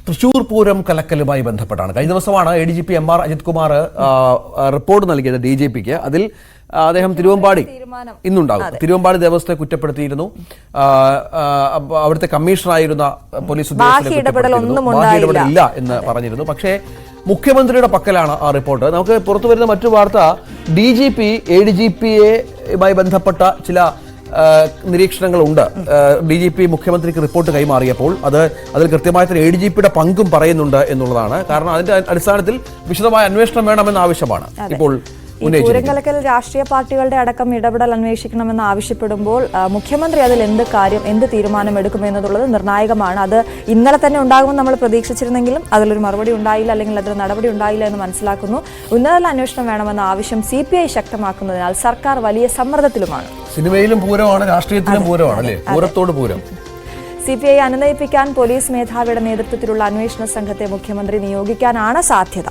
തൃശൂർ പൂരം കലക്കലുമായി ബന്ധപ്പെട്ടാണ്. കഴിഞ്ഞ ദിവസമാണ് ADGP MR Ajith Kumar report നൽകിയത് DGPക്ക്. അതിൽ അദ്ദേഹം തിരുവമ്പാടി ഇന്നുണ്ടാകും തിരുവമ്പാടി ദേവസ്ഥയെ കുറ്റപ്പെടുത്തിയിരുന്നു. അവിടുത്തെ കമ്മീഷണറായിരുന്ന പോലീസ് ഉദ്യോഗസ്ഥരെ ഇല്ല എന്ന് പറഞ്ഞിരുന്നു. പക്ഷേ മുഖ്യമന്ത്രിയുടെ പക്കലാണ് ആ റിപ്പോർട്ട്. നമുക്ക് പുറത്തു വരുന്ന മറ്റു വാർത്ത DGP ADGPയുമായി ബന്ധപ്പെട്ട ചില നിരീക്ഷണങ്ങളുണ്ട്. DGP മുഖ്യമന്ത്രിക്ക് റിപ്പോർട്ട് കൈമാറിയപ്പോൾ അതിൽ കൃത്യമായ ADGPയുടെ പങ്കും പറയുന്നുണ്ട് എന്നുള്ളതാണ്. കാരണം അതിന്റെ അടിസ്ഥാനത്തിൽ വിശദമായ അന്വേഷണം വേണമെന്ന ആവശ്യമാണ് ഇപ്പോൾ പൂരക്കലക്കൽ രാഷ്ട്രീയ പാർട്ടികളുടെ അടക്കം ഇടപെടൽ അന്വേഷിക്കണമെന്ന് ആവശ്യപ്പെടുമ്പോൾ മുഖ്യമന്ത്രി അതിൽ എന്ത് തീരുമാനം എടുക്കുമെന്നുള്ളത് നിർണായകമാണ്. അത് ഇന്നലെ തന്നെ ഉണ്ടാകുമെന്ന് നമ്മൾ പ്രതീക്ഷിച്ചിരുന്നെങ്കിലും അതിലൊരു മറുപടി ഉണ്ടായില്ല, അല്ലെങ്കിൽ അതിൽ നടപടി ഉണ്ടായില്ല എന്ന് മനസ്സിലാക്കുന്നു. ഉന്നതതല അന്വേഷണം വേണമെന്ന ആവശ്യം CPI ശക്തമാക്കുന്നതിനാൽ സർക്കാർ വലിയ സമ്മർദ്ദത്തിലുമാണ്. സിനിമയിലും പൂരമാണ്, രാഷ്ട്രീയത്തിലും പൂരമാണ്, അല്ലേ? പൂരത്തോട് പൂരം. CPI അനുനയിപ്പിക്കാൻ പോലീസ് മേധാവിയുടെ നേതൃത്വത്തിലുള്ള അന്വേഷണ സംഘത്തെ മുഖ്യമന്ത്രി നിയോഗിക്കാനാണ് സാധ്യത.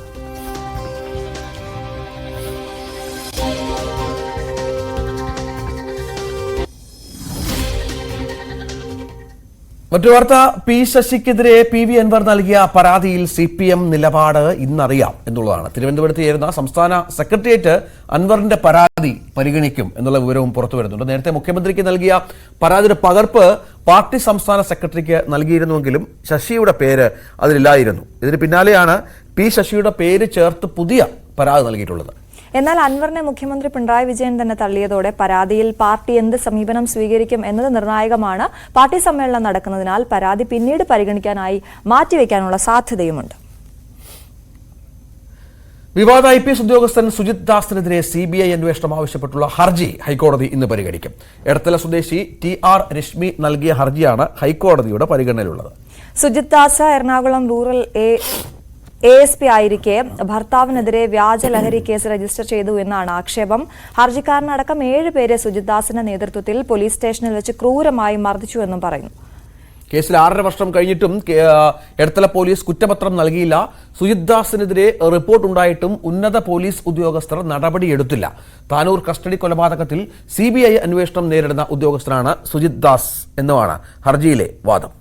മറ്റു വാർത്ത, P ശശിക്കെതിരെ PV അൻവർ നൽകിയ പരാതിയിൽ CPM നിലപാട് ഇന്നറിയാം എന്നുള്ളതാണ്. തിരുവനന്തപുരത്ത് ചേരുന്ന സംസ്ഥാന സെക്രട്ടേറിയറ്റ് അൻവറിന്റെ പരാതി പരിഗണിക്കും എന്നുള്ള വിവരവും പുറത്തു വരുന്നുണ്ട്. നേരത്തെ മുഖ്യമന്ത്രിക്ക് നൽകിയ പരാതിയുടെ പകർപ്പ് പാർട്ടി സംസ്ഥാന സെക്രട്ടറിക്ക് നൽകിയിരുന്നുവെങ്കിലും ശശിയുടെ പേര് അതിലില്ലായിരുന്നു. ഇതിന് പിന്നാലെയാണ് P ശശിയുടെ പേര് ചേർത്ത് പുതിയ പരാതി നൽകിയിട്ടുള്ളത്. എന്നാൽ അൻവറിനെ മുഖ്യമന്ത്രി പിണറായി വിജയൻ തന്നെ തള്ളിയതോടെ പരാതിയിൽ പാർട്ടി എന്ത് സമീപനം സ്വീകരിക്കും എന്നത് നിർണായകമാണ്. പാർട്ടി സമ്മേളനം നടക്കുന്നതിനാൽ പരാതി പിന്നീട് പരിഗണിക്കാനായി മാറ്റിവെക്കാനുള്ള സാധ്യതയുമുണ്ട്. വിവാദ IPS ഉദ്യോഗസ്ഥൻ സുജിത് ദാസിനെതിരെ CBI അന്വേഷണം ആവശ്യപ്പെട്ടുള്ള ഹർജി ഹൈക്കോടതി ഇന്ന് പരിഗണിക്കും. എടത്തല സ്വദേശി TR രശ്മി നൽകിയ ഹർജിയാണ് ഹൈക്കോടതിയുടെ പരിഗണനയിലുള്ളത്. സുജിത് ദാസ് എറണാകുളം റൂറൽ ASP ആയിരിക്കെ ഭർത്താവിനെതിരെ വ്യാജ ലഹരി കേസ് രജിസ്റ്റർ ചെയ്തു എന്നാണ് ആക്ഷേപം. ഹർജിക്കാരനടക്കം 7 പേരെ സുജിത് ദാസിന്റെ നേതൃത്വത്തിൽ പോലീസ് സ്റ്റേഷനിൽ വെച്ച് ക്രൂരമായി മർദ്ദിച്ചുവെന്നും പറയുന്നു. കേസിൽ 6.5 വർഷം കഴിഞ്ഞിട്ടും എടത്തല പോലീസ് കുറ്റപത്രം നൽകിയില്ല. സുജിത് ദാസിനെതിരെ റിപ്പോർട്ടുണ്ടായിട്ടും ഉന്നത പോലീസ് ഉദ്യോഗസ്ഥർ നടപടിയെടുത്തില്ല. താനൂർ കസ്റ്റഡി കൊലപാതകത്തിൽ CBI അന്വേഷണം നേരിടുന്ന ഉദ്യോഗസ്ഥനാണ് സുജിത് ദാസ് എന്നുമാണ് ഹർജിയിലെ വാദം.